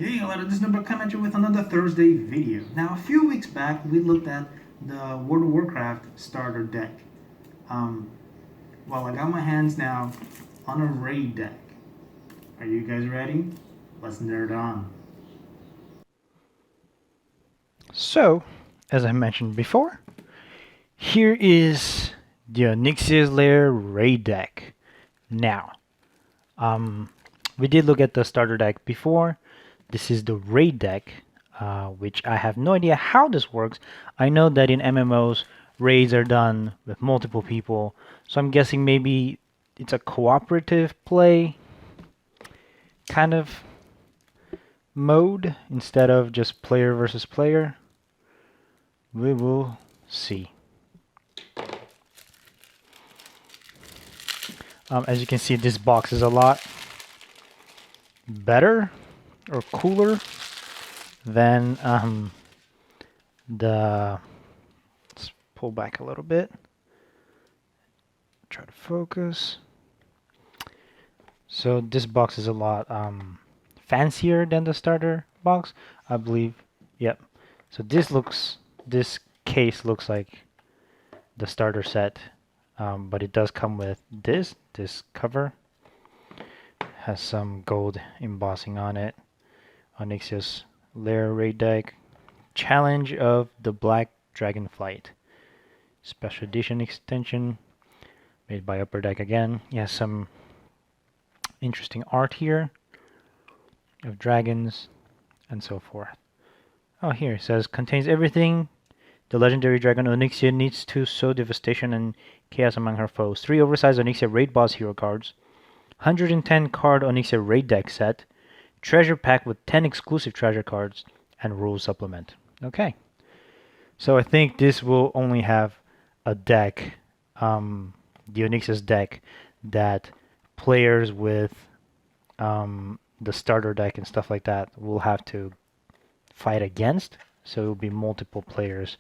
Hey, hello, this is Number coming at you with another Thursday video. Now, a few weeks back, we looked at the World of Warcraft starter deck. Um, well, I got my hands now on a raid deck. Are you guys ready? Let's nerd on. So, as I mentioned before, here is the Onyxia's Lair raid deck. Now, we did look at the starter deck before. This is the raid deck, which I have no idea how this works. I know that in MMOs, raids are done with multiple people, so I'm guessing maybe it's a cooperative play kind of mode instead of just player versus player. We will see. As you can see, this box is a lot better or cooler than let's pull back a little bit. Try to focus. So this box is a lot fancier than the starter box, I believe. Yep. So this case looks like the starter set, but it does come with this cover. Has some gold embossing on it. Onyxia's Lair raid deck. Challenge of the Black Dragonflight. Special edition extension made by Upper Deck again. It has some interesting art here of dragons and so forth. Oh, here it says contains everything the legendary dragon Onyxia needs to sow devastation and chaos among her foes. 3 oversized Onyxia raid boss hero cards. 110 card Onyxia raid deck set. Treasure pack with 10 exclusive treasure cards and rules supplement. Okay. So I think this will only have a deck, the Onyxia's deck, that players with the starter deck and stuff like that will have to fight against. So it will be multiple players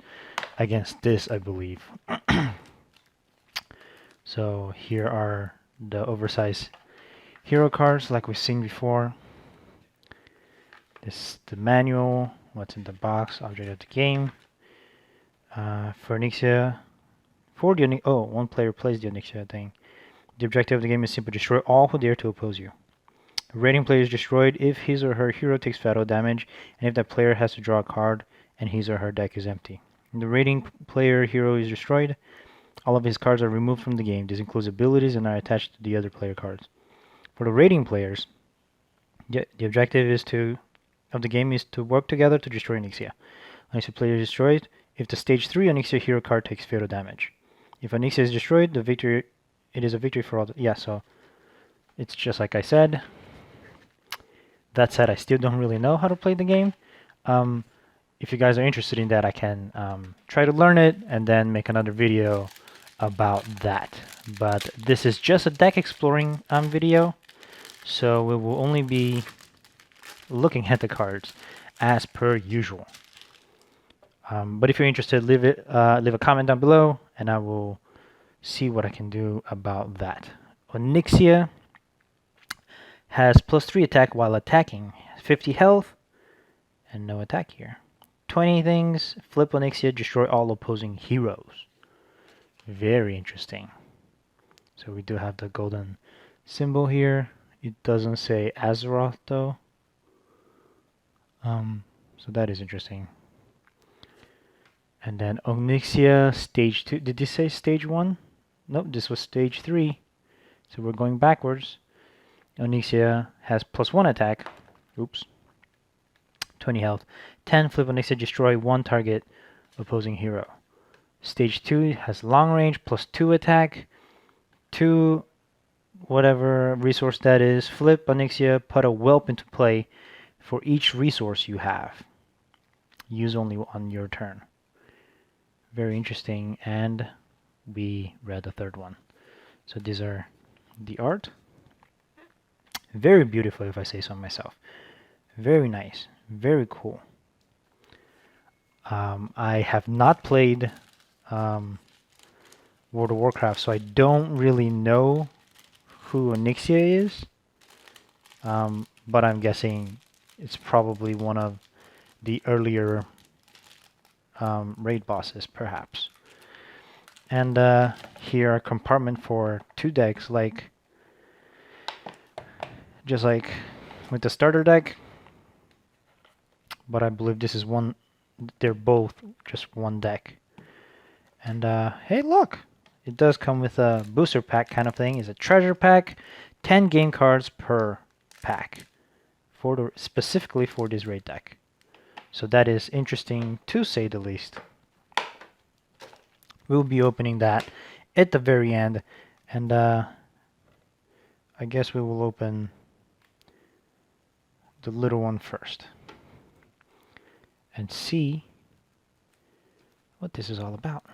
against this, I believe. So here are the oversized hero cards like we've seen before. This is the manual, what's in the box, object of the game. For Onyxia, one player plays the Onyxia thing. The objective of the game is simply destroy all who dare to oppose you. A raiding player is destroyed if his or her hero takes fatal damage, and if that player has to draw a card and his or her deck is empty. When the raiding player hero is destroyed, all of his cards are removed from the game. This includes abilities and are attached to the other player cards. For the raiding players, the objective of the game is to work together to destroy Onyxia. Onyxia player is destroyed if the stage 3 Onyxia hero card takes fatal damage. If Onyxia is destroyed, it is a victory for all. So it's just like I said. That said, I still don't really know how to play the game. If you guys are interested in that, I can try to learn it and then make another video about that. But this is just a deck exploring video, so we will only be looking at the cards as per usual. But if you're interested, leave a comment down below, and I will see what I can do about that. Onyxia has +3 attack while attacking, 50 health, and no attack here. 20 things, flip Onyxia, destroy all opposing heroes. Very interesting. So we do have the golden symbol here. It doesn't say Azeroth though. So that is interesting. And then Onyxia stage 2. Did this say stage 1? Nope, this was stage 3. So we're going backwards. Onyxia has +1 attack. Oops. 20 health. 10 flip Onyxia, destroy 1 target opposing hero. Stage 2 has long range, +2 attack. 2 whatever resource that is. Flip Onyxia, put a whelp into play for each resource you have. Use only on your turn. Very interesting, and we read the third one. So these are the art. Very beautiful, if I say so myself. Very nice, very cool. I have not played World of Warcraft, so I don't really know who Onyxia is. But I'm guessing It's probably one of the earlier raid bosses, perhaps. And here a compartment for 2 decks, just like with the starter deck. But I believe this is one. They're both just one deck. And hey, look! It does come with a booster pack kind of thing. It's a treasure pack, 10 game cards per pack, specifically for this raid deck. So that is interesting to say the least. We'll be opening that at the very end, and I guess we will open the little one first and see what this is all about.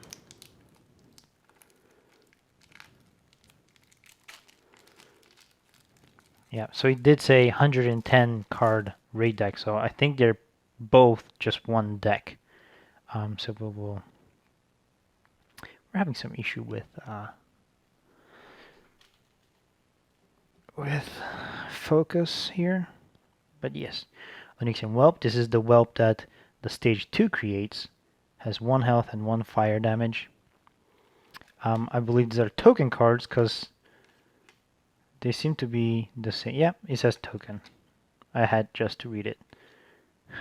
Yeah, so it did say 110 card raid deck, so I think they're both just one deck. So we're having some issue with focus here, but yes, Onyxian Whelp. This is the whelp that the stage 2 creates. Has 1 health and 1 fire damage. I believe these are token cards because they seem to be the same. Yeah, it says token. I had just to read it.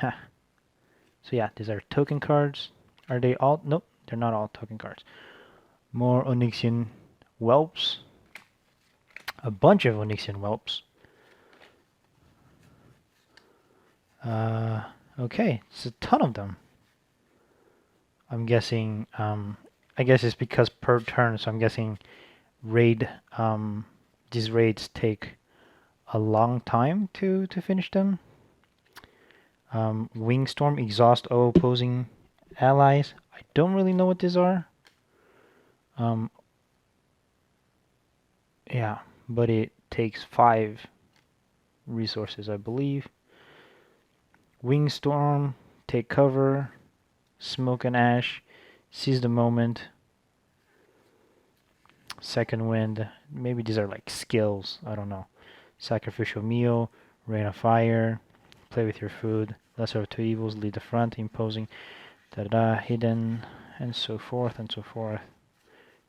So yeah, these are token cards. Are they all? Nope, they're not all token cards. More Onyxian Whelps. A bunch of Onyxian Whelps. Okay, it's a ton of them. I'm guessing, I guess it's because per turn, so I'm guessing these raids take a long time to finish them. Wingstorm, exhaust all opposing allies. I don't really know what these are. Yeah, but it takes 5 resources, I believe. Wingstorm, take cover, smoke and ash, seize the moment, second wind. Maybe these are like skills, I don't know. Sacrificial meal, rain of fire, play with your food, lesser of 2 evils, lead the front, imposing, hidden, and so forth and so forth.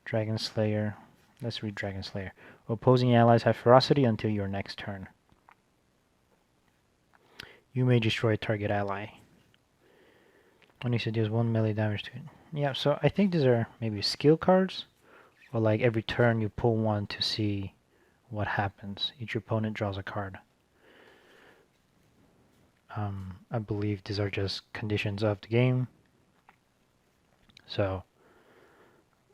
Dragon Slayer. Let's read Dragon Slayer. Opposing allies have ferocity until your next turn. You may destroy a target ally. Onyxia deals 1 melee damage to it. Yeah, so I think these are maybe skill cards. Or like every turn you pull one to see what happens. Each opponent draws a card. I believe these are just conditions of the game. So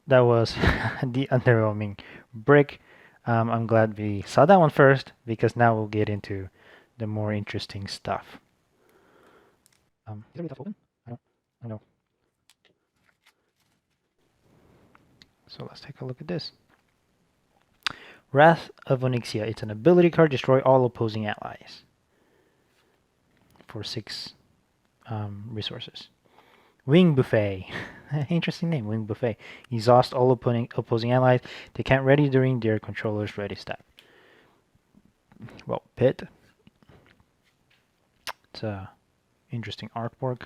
that was the underwhelming brick. I'm glad we saw that one first, because now we'll get into the more interesting stuff. Is it really tough open? I don't know. So let's take a look at this. Wrath of Onyxia. It's an ability card. Destroy all opposing allies for 6 resources. Wing Buffet. Interesting name, Wing Buffet. Exhaust all opposing allies. They can't ready during their controller's ready step. Well, Pit. It's a interesting artwork.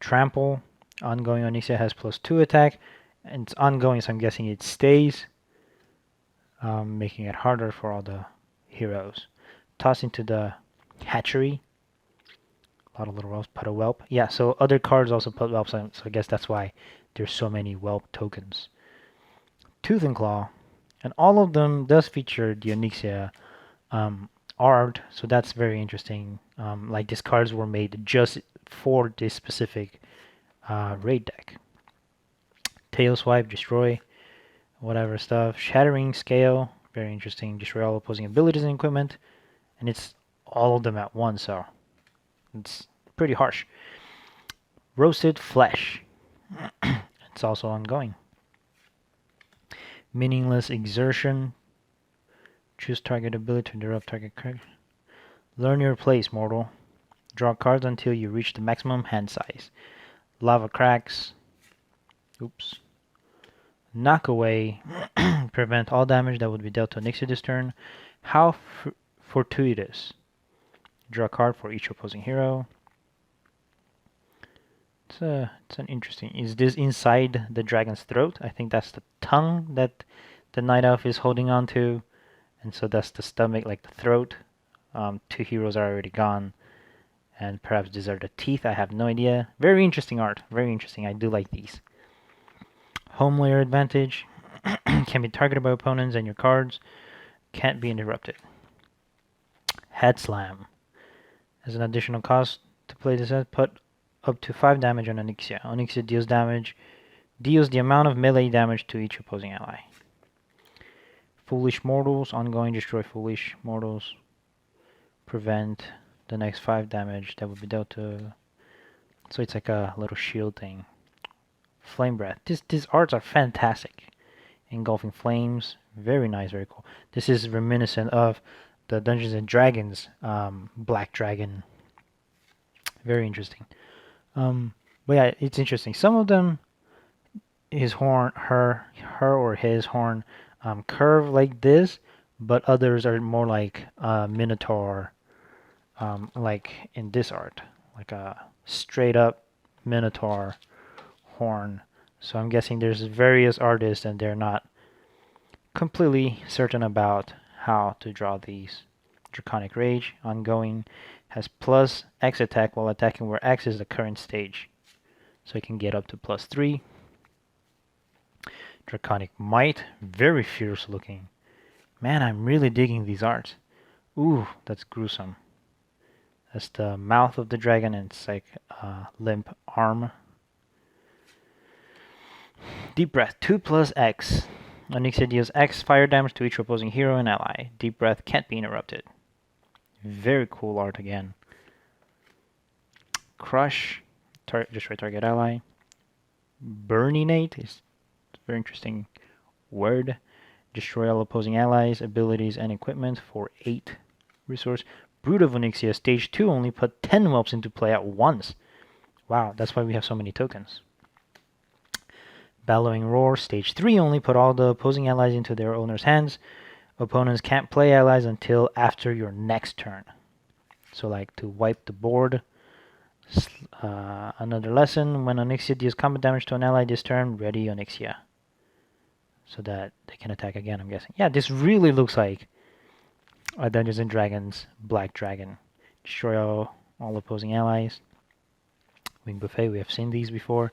Trample. Ongoing Onyxia has +2 attack. And it's ongoing, so I'm guessing it stays. Making it harder for all the heroes. Toss into the hatchery. A lot of little whelps. Put a whelp. Yeah, so other cards also put whelps on, so I guess that's why there's so many whelp tokens. Tooth and Claw. And all of them does feature the Onyxia art, so that's very interesting. Like these cards were made just for this specific raid deck. Tail Swipe, destroy whatever stuff. Shattering Scale, very interesting. Destroy all opposing abilities and equipment, and it's all of them at once, so it's pretty harsh. Roasted Flesh. It's also ongoing. Meaningless Exertion. Choose target ability to interrupt target card. Learn your place, mortal. Draw cards until you reach the maximum hand size. Lava Cracks. Oops. Knock away. Prevent all damage that would be dealt to Onyxia this turn. How fortuitous. Draw a card for each opposing hero. It's an interesting. Is this inside the dragon's throat? I think that's the tongue that the night elf is holding on to, and so that's the stomach, like the throat. 2 heroes are already gone, and perhaps these are the teeth. I have no idea. Very interesting art. Very interesting. I do like these. Home layer advantage can be targeted by opponents, and your cards can't be interrupted. Head slam. As an additional cost to play this set, put up to 5 damage on Onyxia. Onyxia deals the amount of melee damage to each opposing ally. Foolish Mortals, ongoing destroy foolish mortals. Prevent the next 5 damage that would be dealt to. So it's like a little shield thing. Flame Breath. These arts are fantastic. Engulfing Flames, very nice, very cool. This is reminiscent of the Dungeons and Dragons Black Dragon. Very interesting. But yeah, it's interesting. Some of them, his horn, her or his horn, curve like this, but others are more like Minotaur, like in this art, like a straight up Minotaur horn. So I'm guessing there's various artists and they're not completely certain about how to draw these. Draconic Rage, ongoing, has plus X attack while attacking where X is the current stage. So it can get up to +3. Draconic Might, very fierce looking. Man, I'm really digging these arts. Ooh, that's gruesome. That's the mouth of the dragon and it's like a limp arm. Deep Breath, 2 plus X. Onyxia deals X fire damage to each opposing hero and ally. Deep Breath can't be interrupted. Very cool art again. Crush, destroy target ally. Burninate is a very interesting word. Destroy all opposing allies, abilities, and equipment for 8 resource. Brood of Onyxia, stage 2 only put 10 whelps into play at once. Wow, that's why we have so many tokens. Bellowing Roar, stage 3 only put all the opposing allies into their owner's hands. Opponents can't play allies until after your next turn. So like to wipe the board. Another lesson, when Onyxia deals combat damage to an ally this turn, ready Onyxia. So that they can attack again, I'm guessing. Yeah, this really looks like a Dungeons and Dragons Black Dragon. Destroy all opposing allies. Wing Buffet, we have seen these before.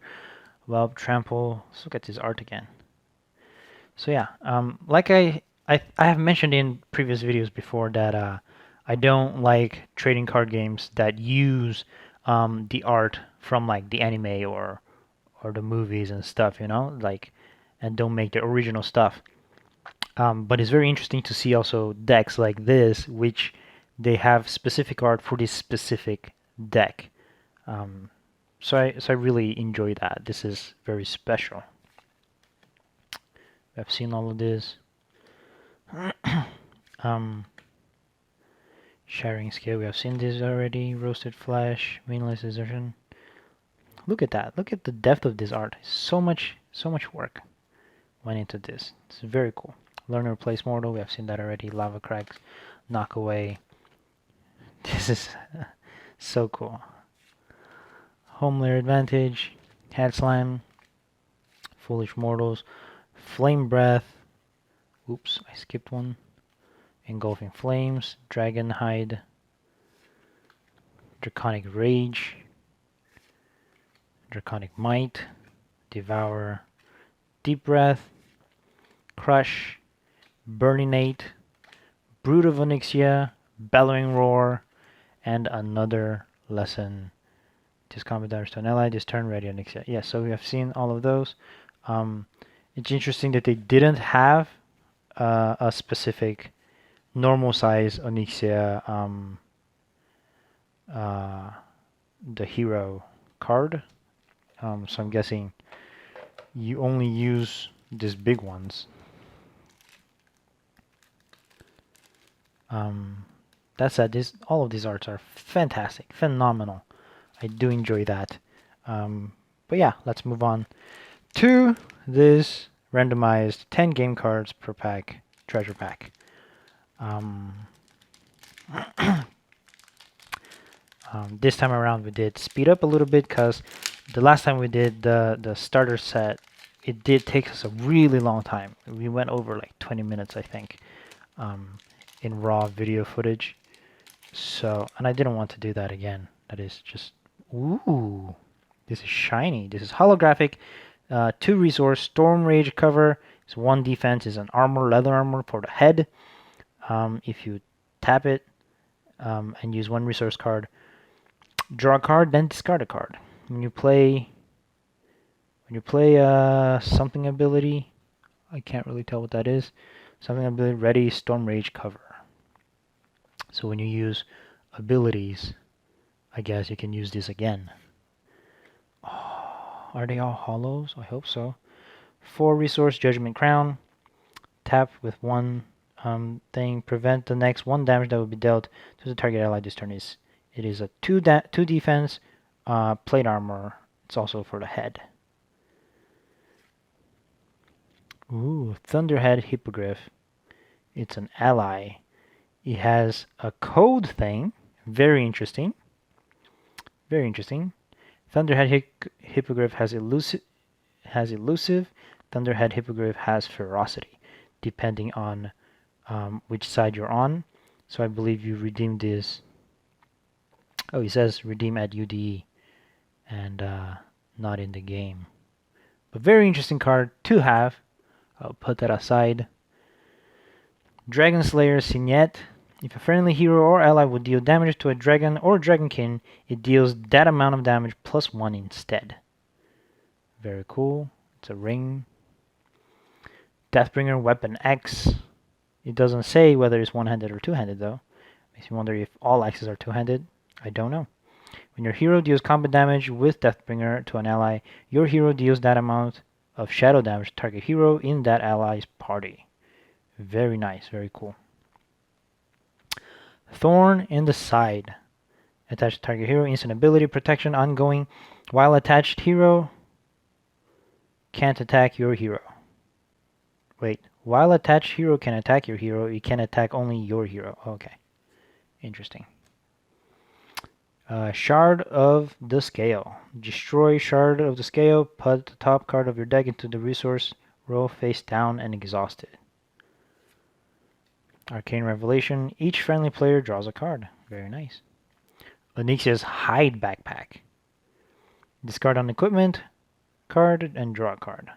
Well, Trample, let's look at this art again. So yeah, like I have mentioned in previous videos before that I don't like trading card games that use the art from like the anime or the movies and stuff, you know, like, and don't make the original stuff. But it's very interesting to see also decks like this, which they have specific art for this specific deck. So I really enjoy that. This is very special. I've seen all of this. Sharing scale, we have seen this already. Roasted flesh, meaningless desertion. Look at that. Look at the depth of this art. So much work went into this. It's very cool. Learn to replace mortal, we have seen that already. Lava cracks, knock away. This is so cool. Home layer advantage, head slam, foolish mortals, flame breath. Oops, I skipped one. Engulfing flames, dragon hide, draconic rage, draconic might, devour, deep breath, crush, burninate, brood of Onyxia, bellowing roar, and another lesson. This combat damage to an ally, this turn ready Onyxia. Yes, so we have seen all of those. It's interesting that they didn't have a specific normal size Onyxia, the hero card. So I'm guessing you only use these big ones. That said, all of these arts are fantastic, phenomenal. I do enjoy that. But yeah, let's move on to this randomized 10 game cards per pack treasure pack. This time around we did speed up a little bit because the last time we did the starter set, it did take us a really long time. We went over like 20 minutes, I think, in raw video footage. So, and I didn't want to do that again. That is just, ooh, this is shiny. This is holographic. 2 resource, Storm Rage cover. It's 1 defense, is an armor, leather armor for the head. If you tap it and use 1 resource card, draw a card, then discard a card. When you play something ability, I can't really tell what that is. Something ability, ready, Storm Rage cover. So when you use abilities, I guess you can use this again. Oh, are they all hollows? I hope so. 4 resource, Judgment Crown. Tap with 1 thing. Prevent the next 1 damage that will be dealt to the target ally this turn. It is a 2 defense, plate armor. It's also for the head. Ooh, Thunderhead Hippogriff. It's an ally. It has a code thing. Very interesting. Very interesting. Thunderhead Hippogriff has elusive. Thunderhead Hippogriff has ferocity, depending on which side you're on. So I believe you redeem this. Oh, he says redeem at UDE and not in the game. But very interesting card to have. I'll put that aside. Dragon Slayer Signet. If a friendly hero or ally would deal damage to a dragon or dragonkin, it deals that amount of damage plus 1 instead. Very cool. It's a ring. Deathbringer Weapon X. It doesn't say whether it's one-handed or two-handed though. Makes me wonder if all axes are two-handed. I don't know. When your hero deals combat damage with Deathbringer to an ally, your hero deals that amount of shadow damage to target hero in that ally's party. Very nice, very cool. Thorn in the Side. Attached to target hero, instant ability, protection, ongoing. While attached hero can't attack your hero. Wait, while attached hero can attack your hero, it can attack only your hero. Okay, interesting. Shard of the Scale. Destroy Shard of the Scale. Put the top card of your deck into the resource row face down and exhausted. Arcane Revelation. Each friendly player draws a card. Very nice. Onyxia's Hide Backpack. Discard an equipment card and draw a card.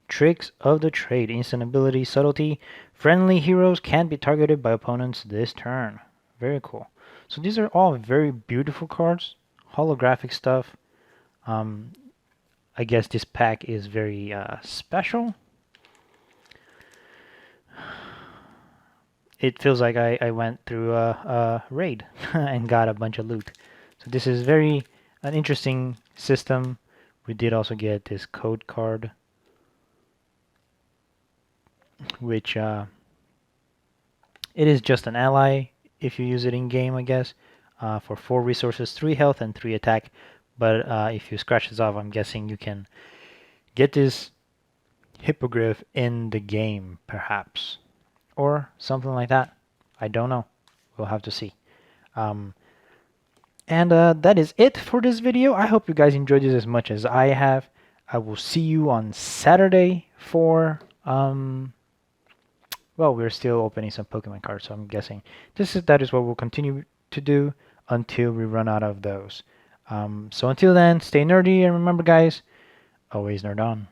Tricks of the Trade. Instant ability, subtlety. Friendly heroes can't be targeted by opponents this turn. Very cool. So these are all very beautiful cards. Holographic stuff. I guess this pack is very special. It feels like I went through a raid and got a bunch of loot. So this is an interesting system. We did also get this code card, which it is just an ally if you use it in game, I guess, for 4 resources, 3 health and 3 attack. But if you scratch this off, I'm guessing you can get this hippogriff in the game, perhaps, or something like that. I don't know. We'll have to see. And that is it for this video. I hope you guys enjoyed this as much as I have. I will see you on Saturday for well, we're still opening some Pokemon cards, so I'm guessing that is what we'll continue to do until we run out of those. So until then, stay nerdy, and remember guys, always nerd on.